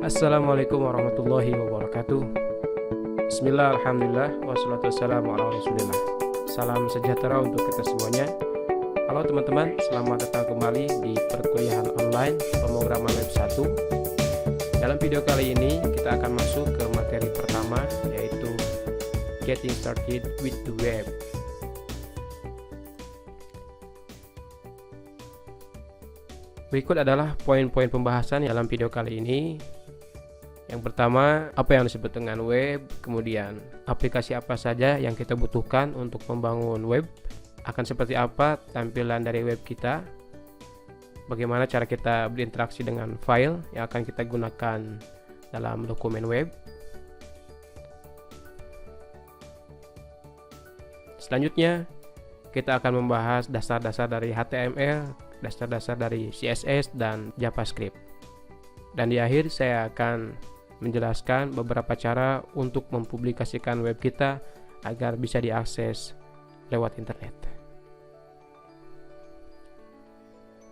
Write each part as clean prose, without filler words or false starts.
Assalamualaikum warahmatullahi wabarakatuh. Bismillah, alhamdulillah, wassalatu wassalamu ala rasulillah. Salam sejahtera untuk kita semuanya. Halo teman-teman, selamat datang kembali di perkuliahan online pemrograman web 1. Dalam video kali ini kita akan masuk ke materi pertama, yaitu Getting Started with the Web. Berikut adalah poin-poin pembahasan dalam video kali ini. Yang pertama, apa yang disebut dengan web, kemudian aplikasi apa saja yang kita butuhkan untuk membangun web, akan seperti apa tampilan dari web kita, bagaimana cara kita berinteraksi dengan file yang akan kita gunakan dalam dokumen web. Selanjutnya, kita akan membahas dasar-dasar dari HTML, dasar-dasar dari CSS dan JavaScript. Dan di akhir saya akan menjelaskan beberapa cara untuk mempublikasikan web kita agar bisa diakses lewat internet.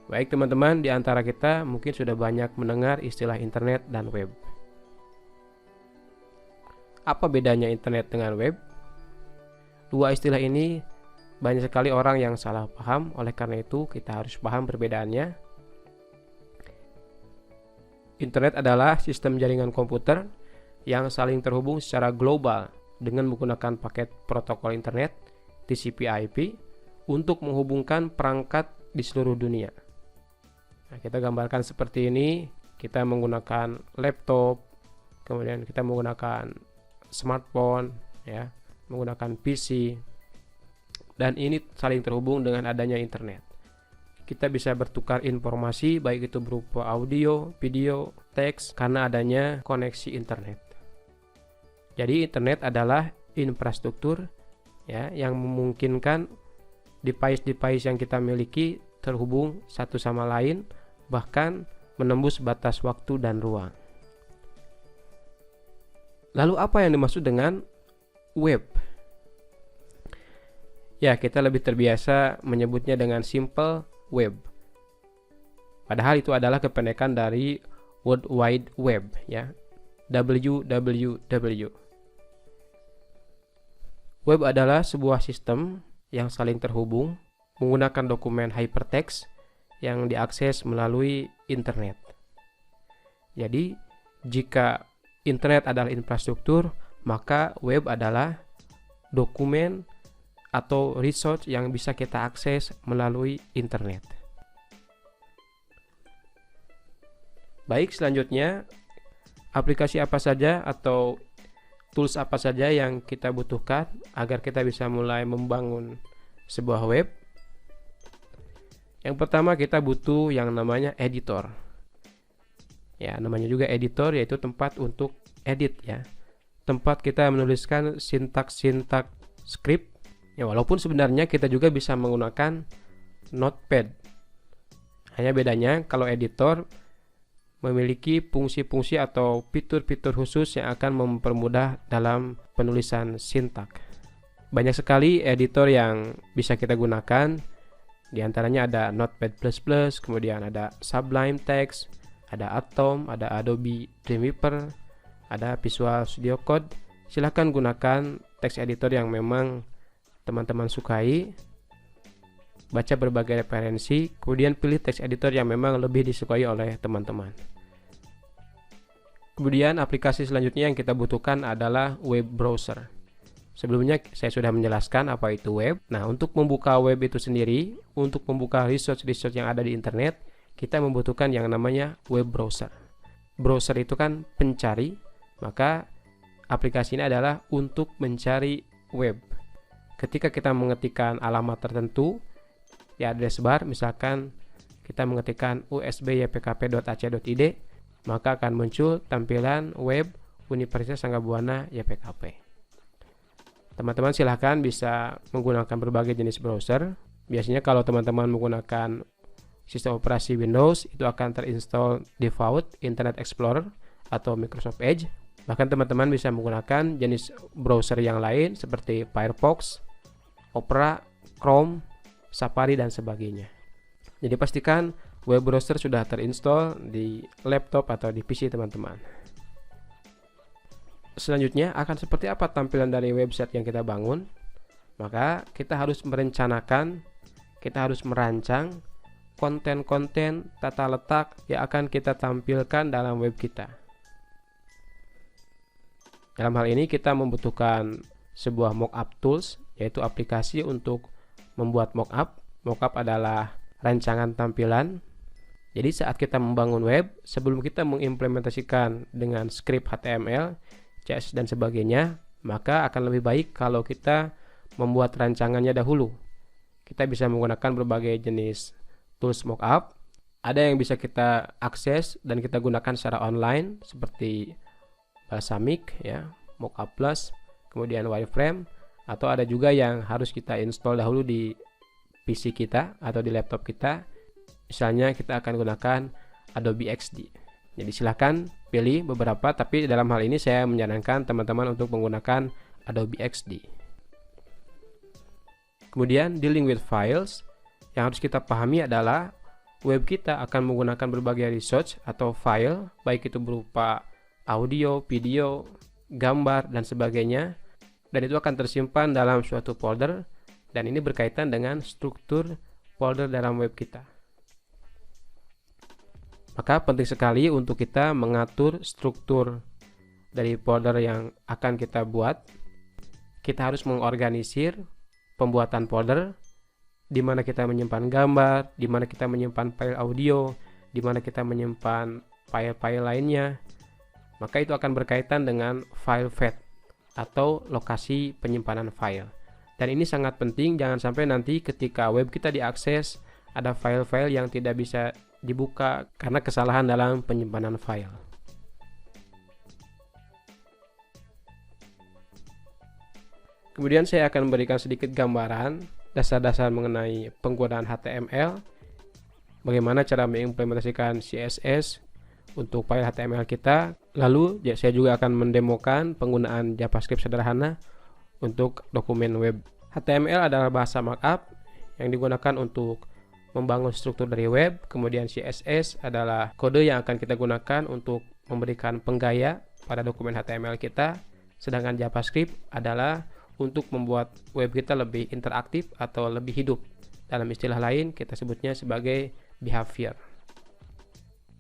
Baik teman-teman, di antara kita mungkin sudah banyak mendengar istilah internet dan web. Apa bedanya internet dengan web? Dua istilah ini banyak sekali orang yang salah paham, oleh karena itu kita harus paham perbedaannya. Internet adalah sistem jaringan komputer yang saling terhubung secara global dengan menggunakan paket protokol internet TCP/IP untuk menghubungkan perangkat di seluruh dunia. Nah, kita gambarkan seperti ini, kita menggunakan laptop, kemudian kita menggunakan smartphone, ya, menggunakan PC, dan ini saling terhubung dengan adanya internet. Kita bisa bertukar informasi baik itu berupa audio, video, teks karena adanya koneksi internet. Jadi internet adalah infrastruktur, ya, yang memungkinkan device-device yang kita miliki terhubung satu sama lain, bahkan menembus batas waktu dan ruang. Lalu apa yang dimaksud dengan web? Ya, kita lebih terbiasa menyebutnya dengan simple web. Padahal itu adalah kependekan dari World Wide Web, ya, WWW. Web adalah sebuah sistem yang saling terhubung menggunakan dokumen hypertext yang diakses melalui internet. Jadi, jika internet adalah infrastruktur, maka web adalah dokumen atau resource yang bisa kita akses melalui internet. Baik, selanjutnya aplikasi apa saja atau tools apa saja yang kita butuhkan agar kita bisa mulai membangun sebuah web. Yang pertama, kita butuh yang namanya editor. Ya, namanya juga editor, yaitu tempat untuk edit, ya. Tempat kita menuliskan sintaks-sintaks script. Ya, walaupun sebenarnya kita juga bisa menggunakan Notepad. Hanya bedanya kalau editor memiliki fungsi-fungsi atau fitur-fitur khusus yang akan mempermudah dalam penulisan sintaks. Banyak sekali editor yang bisa kita gunakan. Di antaranya ada Notepad++, kemudian ada Sublime Text, ada Atom, ada Adobe Dreamweaver, ada Visual Studio Code. Silahkan gunakan text editor yang memang teman-teman sukai, baca berbagai referensi, kemudian pilih text editor yang memang lebih disukai oleh teman-teman. Kemudian aplikasi selanjutnya yang kita butuhkan adalah web browser. Sebelumnya saya sudah menjelaskan apa itu web. Nah, untuk membuka web itu sendiri, untuk membuka resource-resource yang ada di internet, kita membutuhkan yang namanya web browser. Browser itu kan pencari, maka aplikasi ini adalah untuk mencari web. Ketika kita mengetikkan alamat tertentu di address bar, misalkan kita mengetikkan usb.ypkp.ac.id, maka akan muncul tampilan web Universitas Sangga-Buana YPKP. Teman-teman silahkan bisa menggunakan berbagai jenis browser. Biasanya kalau teman-teman menggunakan sistem operasi Windows, itu akan terinstall default Internet Explorer atau Microsoft Edge. Bahkan teman-teman bisa menggunakan jenis browser yang lain seperti Firefox, Opera, Chrome, Safari, dan sebagainya. Jadi pastikan web browser sudah terinstall di laptop atau di PC teman-teman. Selanjutnya akan seperti apa tampilan dari website yang kita bangun? Maka kita harus merencanakan, kita harus merancang konten-konten tata letak yang akan kita tampilkan dalam web kita. Dalam hal ini kita membutuhkan sebuah mockup tools, yaitu aplikasi untuk membuat mockup. Mockup adalah rancangan tampilan. Jadi saat kita membangun web, sebelum kita mengimplementasikan dengan script HTML, CSS dan sebagainya, maka akan lebih baik kalau kita membuat rancangannya dahulu. Kita bisa menggunakan berbagai jenis tools mockup. Ada yang bisa kita akses dan kita gunakan secara online seperti Balsamiq, ya, Mockup Plus, kemudian Wireframe, atau ada juga yang harus kita install dahulu di PC kita atau di laptop kita. Misalnya kita akan gunakan Adobe XD. Jadi silahkan pilih beberapa, tapi dalam hal ini saya menyarankan teman-teman untuk menggunakan Adobe XD. Kemudian dealing with files, yang harus kita pahami adalah web kita akan menggunakan berbagai resource atau file, baik itu berupa audio, video, gambar, dan sebagainya, dan itu akan tersimpan dalam suatu folder, dan ini berkaitan dengan struktur folder dalam web kita. Maka penting sekali untuk kita mengatur struktur dari folder yang akan kita buat. Kita harus mengorganisir pembuatan folder, di mana kita menyimpan gambar, di mana kita menyimpan file audio, di mana kita menyimpan file-file lainnya. Maka itu akan berkaitan dengan file path atau lokasi penyimpanan file. Dan ini sangat penting, jangan sampai nanti ketika web kita diakses ada file-file yang tidak bisa dibuka karena kesalahan dalam penyimpanan file. Kemudian saya akan memberikan sedikit gambaran dasar-dasar mengenai penggunaan HTML, bagaimana cara mengimplementasikan CSS untuk file HTML kita. Lalu saya juga akan mendemokan penggunaan JavaScript sederhana untuk dokumen web. HTML adalah bahasa markup yang digunakan untuk membangun struktur dari web. Kemudian CSS adalah kode yang akan kita gunakan untuk memberikan penggaya pada dokumen HTML kita. Sedangkan JavaScript adalah untuk membuat web kita lebih interaktif atau lebih hidup. Dalam istilah lain kita sebutnya sebagai behavior.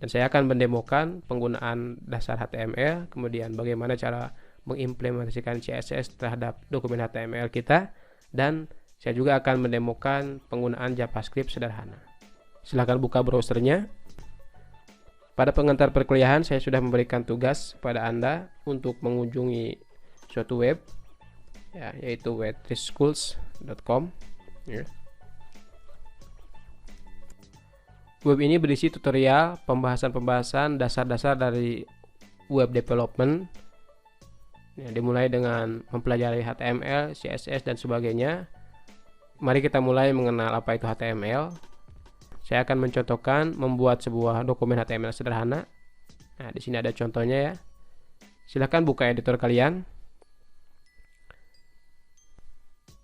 Dan saya akan mendemokan penggunaan dasar HTML, kemudian bagaimana cara mengimplementasikan CSS terhadap dokumen HTML kita, dan saya juga akan mendemokan penggunaan JavaScript sederhana. Silahkan buka browsernya. Pada pengantar perkuliahan saya sudah memberikan tugas pada Anda untuk mengunjungi suatu web, ya, yaitu web3schools.com. Ya. Web ini berisi tutorial pembahasan-pembahasan dasar-dasar dari web development, ya, dimulai dengan mempelajari HTML, CSS, dan sebagainya. Mari kita mulai mengenal apa itu HTML. Saya akan mencontohkan membuat sebuah dokumen HTML sederhana. Nah, di sini ada contohnya, ya. Silahkan buka editor kalian.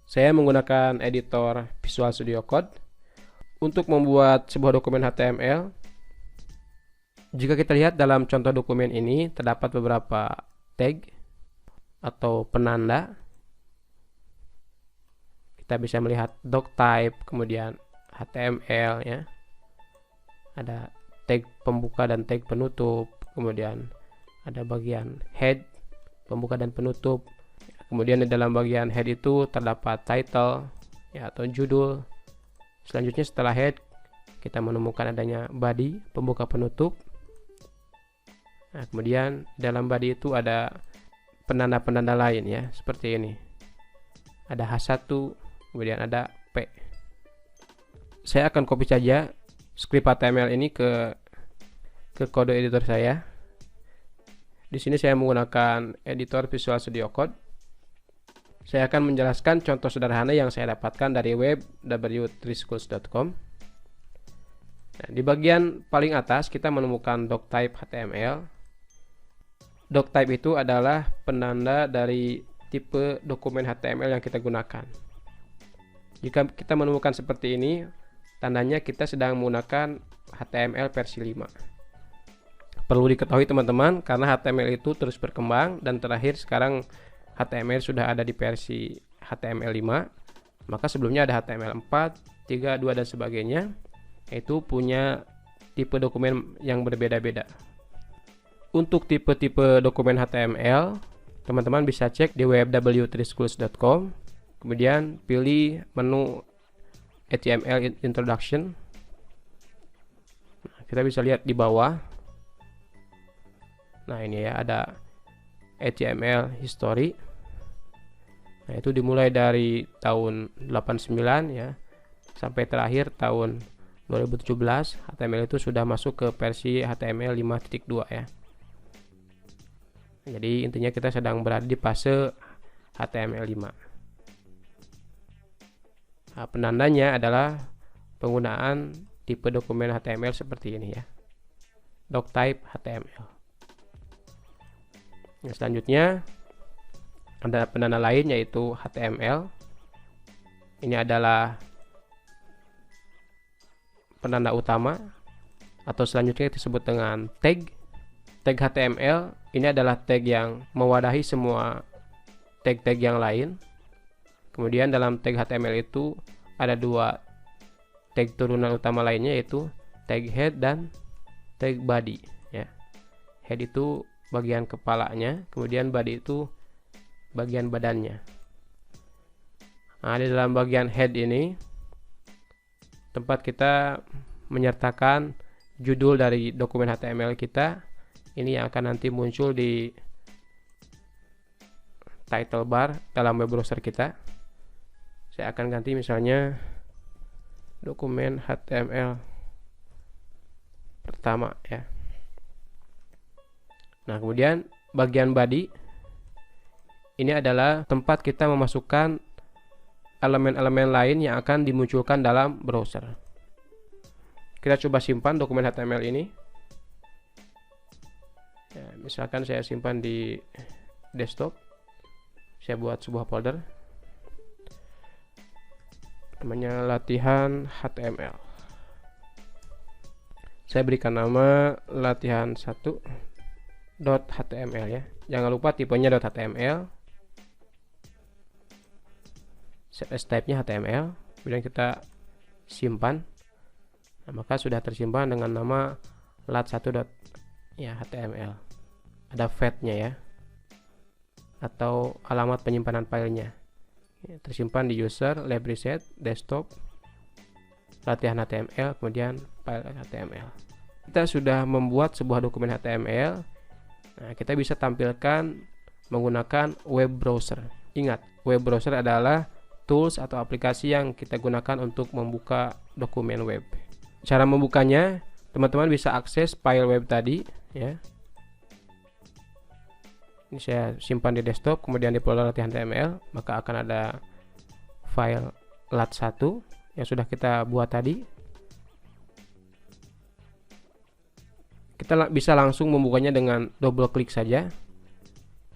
Saya menggunakan editor Visual Studio Code untuk membuat sebuah dokumen HTML. Jika kita lihat dalam contoh dokumen ini terdapat beberapa tag atau penanda. Kita bisa melihat doc type, kemudian HTML, ya. Ada tag pembuka dan tag penutup, kemudian ada bagian head, pembuka dan penutup. Kemudian di dalam bagian head itu terdapat title, ya, atau judul. Selanjutnya setelah head kita menemukan adanya body, pembuka penutup. Nah, kemudian dalam body itu ada penanda-penanda lain, ya, seperti ini. Ada H1, kemudian ada P. Saya akan copy saja script HTML ini ke kode editor saya. Di sini saya menggunakan editor Visual Studio Code. Saya akan menjelaskan contoh sederhana yang saya dapatkan dari web w3schools.com. Nah, di bagian paling atas kita menemukan doctype HTML. Doctype itu adalah penanda dari tipe dokumen HTML yang kita gunakan. Jika kita menemukan seperti ini, tandanya kita sedang menggunakan HTML versi 5. Perlu diketahui teman-teman, karena HTML itu terus berkembang dan terakhir sekarang HTML sudah ada di versi HTML 5. Maka sebelumnya ada HTML 4, 3, 2 dan sebagainya. Itu punya tipe dokumen yang berbeda-beda. Untuk tipe-tipe dokumen HTML, teman-teman bisa cek di www.w3schools.com. Kemudian pilih menu HTML Introduction. Nah, kita bisa lihat di bawah. Nah, ini ya, ada HTML History. Nah, itu dimulai dari tahun 89 ya sampai terakhir tahun 2017. HTML itu sudah masuk ke versi HTML 5.2 ya. Jadi intinya kita sedang berada di fase HTML 5. Nah, penandanya adalah penggunaan tipe dokumen HTML seperti ini ya, doctype HTML. Yang selanjutnya ada penanda lain yaitu HTML. Ini adalah penanda utama atau selanjutnya disebut dengan tag. Tag HTML ini adalah tag yang mewadahi semua tag-tag yang lain. Kemudian dalam tag HTML itu ada dua tag turunan utama lainnya, yaitu tag head dan tag body ya. Head itu bagian kepalanya, kemudian body itu bagian badannya. Nah, di dalam bagian head ini tempat kita menyertakan judul dari dokumen HTML kita. Ini yang akan nanti muncul di title bar dalam web browser kita. Saya akan ganti misalnya dokumen HTML pertama ya. Nah, kemudian bagian body ini adalah tempat kita memasukkan elemen-elemen lain yang akan dimunculkan dalam browser. Kita coba simpan dokumen HTML ini. Ya, misalkan saya simpan di desktop. Saya buat sebuah folder. Namanya latihan HTML. Saya berikan nama latihan 1.html ya. Jangan lupa tipenya .html. CSS type-nya HTML. Kemudian kita simpan. Nah, maka sudah tersimpan dengan nama lat1.html. Ada fetnya ya, atau alamat penyimpanan filenya. Tersimpan di user, library set, desktop, latihan HTML, kemudian file HTML. Kita sudah membuat sebuah dokumen HTML. Nah, kita bisa tampilkan menggunakan web browser. Ingat, web browser adalah tools atau aplikasi yang kita gunakan untuk membuka dokumen web. Cara membukanya, teman-teman bisa akses file web tadi ya. Ini saya simpan di desktop, kemudian di folder latihan HTML, maka akan ada file lat1 yang sudah kita buat tadi. Kita bisa langsung membukanya dengan double klik saja.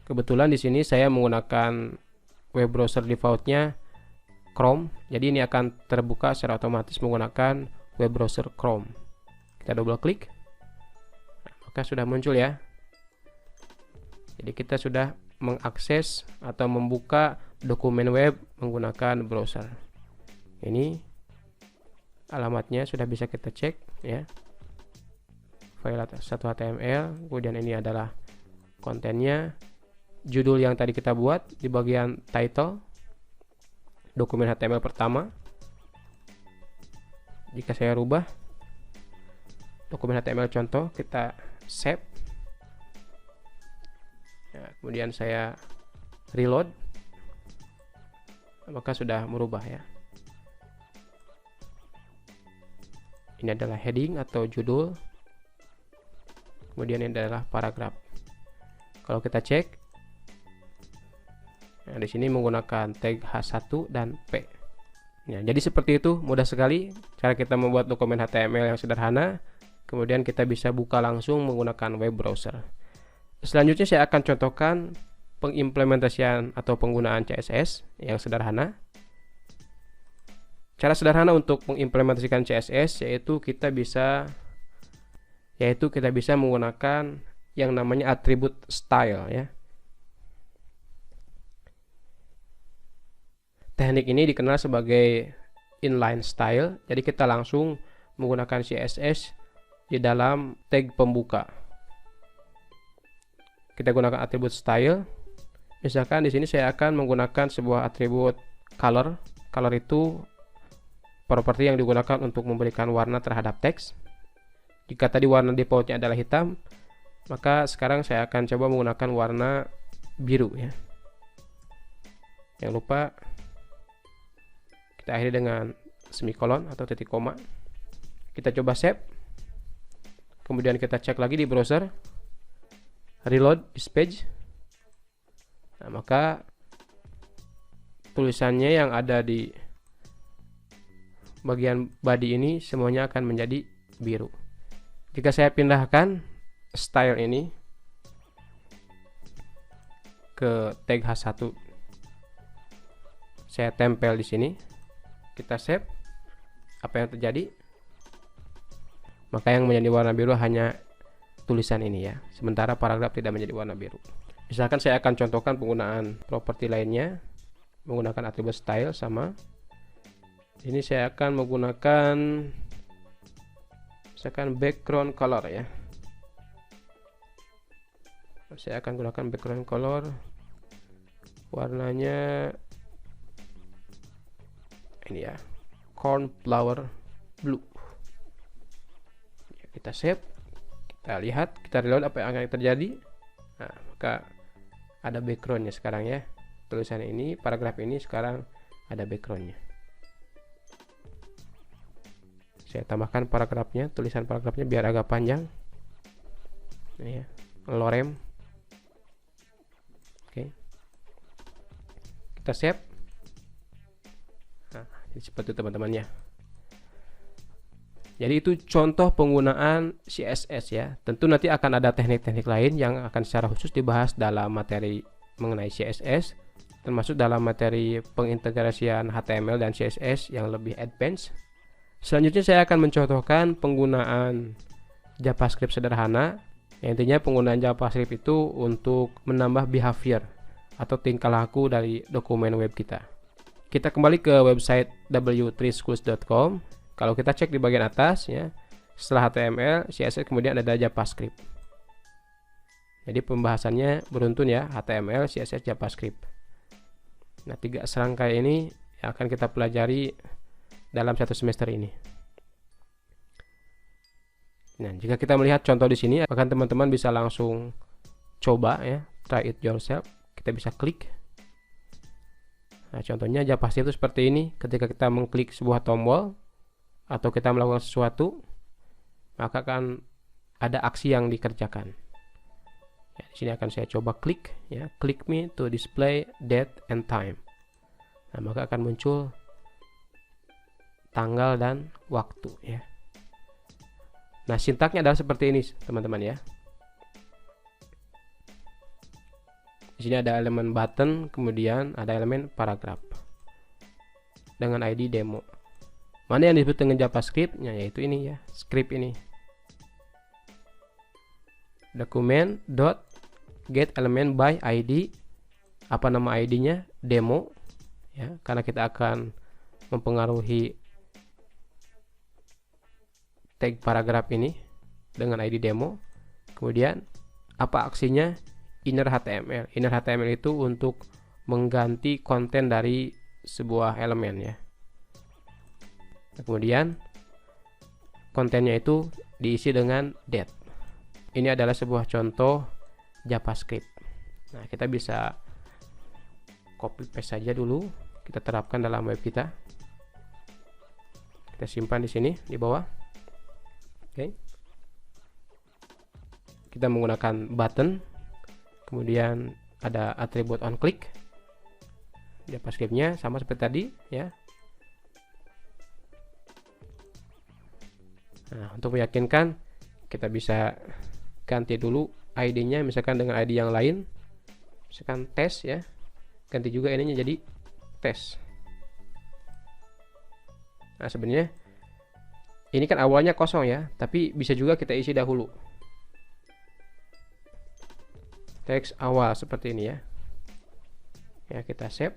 Kebetulan di sini saya menggunakan web browser defaultnya Chrome, jadi ini akan terbuka secara otomatis menggunakan web browser Chrome. Kita double klik, nah, maka sudah muncul ya. Jadi kita sudah mengakses atau membuka dokumen web menggunakan browser. Ini alamatnya sudah bisa kita cek ya. File 1.html, kemudian ini adalah kontennya, judul yang tadi kita buat di bagian title, dokumen HTML pertama. Jika saya rubah dokumen HTML contoh, kita save. Ya, kemudian saya reload, maka sudah merubah ya. Ini adalah heading atau judul, kemudian ini adalah paragraf. Kalau kita cek, nah, di sini menggunakan tag H1 dan P. Ya, jadi seperti itu, mudah sekali cara kita membuat dokumen HTML yang sederhana. Kemudian kita bisa buka langsung menggunakan web browser. Selanjutnya saya akan contohkan pengimplementasian atau penggunaan CSS yang sederhana. Cara sederhana untuk mengimplementasikan CSS yaitu kita bisa menggunakan yang namanya atribut style ya. Teknik ini dikenal sebagai inline style. Jadi kita langsung menggunakan CSS di dalam tag pembuka. Kita gunakan atribut style. Misalkan di sini saya akan menggunakan sebuah atribut color. Color itu properti yang digunakan untuk memberikan warna terhadap teks. Jika tadi warna defaultnya adalah hitam, maka sekarang saya akan coba menggunakan warna biru ya. Jangan lupa kita akhiri dengan semikolon atau titik koma. Kita coba save. Kemudian kita cek lagi di browser. Reload this page. Nah, maka tulisannya yang ada di bagian body ini semuanya akan menjadi biru. Jika saya pindahkan style ini ke tag H1, saya tempel di sini, kita save. Apa yang terjadi? Maka yang menjadi warna biru hanya tulisan ini ya, sementara paragraf tidak menjadi warna biru. Misalkan saya akan contohkan penggunaan properti lainnya menggunakan atribut style sama. Ini saya akan menggunakan misalkan background color ya. Saya akan gunakan background color, warnanya ini ya, cornflower blue. Kita save, kita lihat, kita reload apa yang akan terjadi. Nah, maka ada backgroundnya sekarang ya. Tulisan ini, paragraf ini sekarang ada backgroundnya. Saya tambahkan paragrafnya, tulisan paragrafnya biar agak panjang. Ini ya, lorem. Oke. Kita save. Nah, jadi seperti itu teman-teman ya. Jadi itu contoh penggunaan CSS ya. Tentu nanti akan ada teknik-teknik lain yang akan secara khusus dibahas dalam materi mengenai CSS, termasuk dalam materi pengintegrasian HTML dan CSS yang lebih advance. Selanjutnya saya akan mencontohkan penggunaan JavaScript sederhana. Intinya penggunaan JavaScript itu untuk menambah behavior atau tingkah laku dari dokumen web kita. Kita kembali ke website w3schools.com. Kalau kita cek di bagian atas ya, setelah HTML, CSS kemudian ada JavaScript. Jadi pembahasannya beruntun ya, HTML, CSS, JavaScript. Nah, 3 serangkai ini yang akan kita pelajari dalam satu semester ini. Nah, jika kita melihat contoh di sini, bahkan teman-teman bisa langsung coba ya, try it yourself. Kita bisa klik. Nah, contohnya JavaScript itu seperti ini. Ketika kita mengklik sebuah tombol atau kita melakukan sesuatu, maka akan ada aksi yang dikerjakan. Ya, di sini akan saya coba klik ya, click me to display date and time. Nah, maka akan muncul tanggal dan waktu ya. Nah, sintaknya adalah seperti ini teman-teman ya. Di sini ada elemen button, kemudian ada elemen paragraf dengan ID demo. Mana yang disebut dengan JavaScript? Ya, yaitu ini ya, script ini. Dokumen dot get element by ID. Apa nama ID-nya? Demo ya, karena kita akan mempengaruhi tag paragraf ini dengan ID demo. Kemudian apa aksinya? Inner HTML. Inner HTML itu untuk mengganti konten dari sebuah elemen ya. Kemudian kontennya itu diisi dengan date. Ini adalah sebuah contoh JavaScript. Nah, kita bisa copy paste saja dulu, kita terapkan dalam web kita. Kita simpan di sini di bawah. Oke. Kita menggunakan button, kemudian ada atribut on click. JavaScript-nya sama seperti tadi ya. Nah, untuk meyakinkan kita bisa ganti dulu ID-nya misalkan dengan ID yang lain. Misalkan tes ya. Ganti juga ininya jadi tes. Nah, sebenarnya ini kan awalnya kosong ya, tapi bisa juga kita isi dahulu. Teks awal seperti ini ya. Ya, kita save.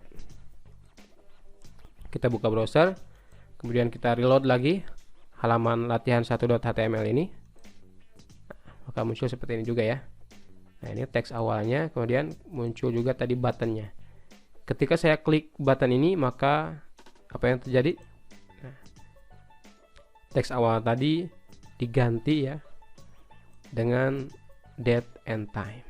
Kita buka browser, kemudian kita reload lagi halaman latihan 1.html ini. Maka muncul seperti ini juga ya. Nah, ini teks awalnya, kemudian muncul juga tadi buttonnya. Ketika saya klik button ini, maka apa yang terjadi? Nah, teks awal tadi diganti ya dengan date and time.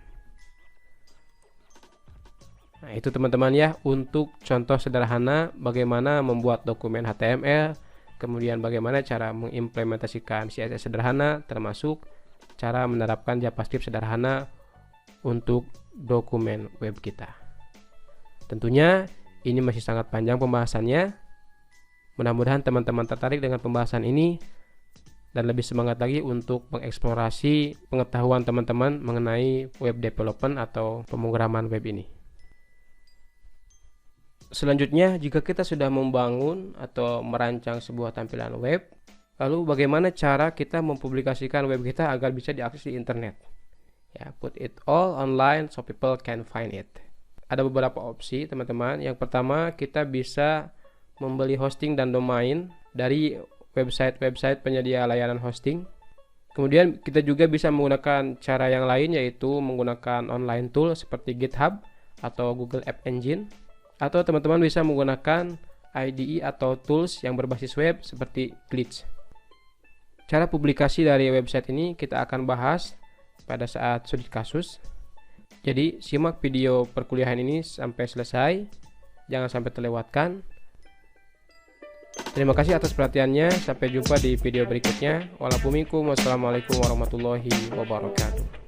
Nah, itu teman-teman ya, untuk contoh sederhana bagaimana membuat dokumen HTML, kemudian bagaimana cara mengimplementasikan CSS sederhana, termasuk cara menerapkan JavaScript sederhana untuk dokumen web kita. Tentunya ini masih sangat panjang pembahasannya. Mudah-mudahan teman-teman tertarik dengan pembahasan ini dan lebih semangat lagi untuk mengeksplorasi pengetahuan teman-teman mengenai web development atau pemrograman web ini. Selanjutnya, jika kita sudah membangun atau merancang sebuah tampilan web, lalu bagaimana cara kita mempublikasikan web kita agar bisa diakses di internet? Ya, put it all online so people can find it. Ada beberapa opsi teman-teman. Yang pertama, kita bisa membeli hosting dan domain dari website-website penyedia layanan hosting. Kemudian kita juga bisa menggunakan cara yang lain, yaitu menggunakan online tool seperti GitHub atau Google App Engine. Atau teman-teman bisa menggunakan IDE atau tools yang berbasis web seperti Glitch. Cara publikasi dari website ini kita akan bahas pada saat studi kasus. Jadi simak video perkuliahan ini sampai selesai, jangan sampai terlewatkan. Terima kasih atas perhatiannya, sampai jumpa di video berikutnya. Wassalamualaikum warahmatullahi wabarakatuh.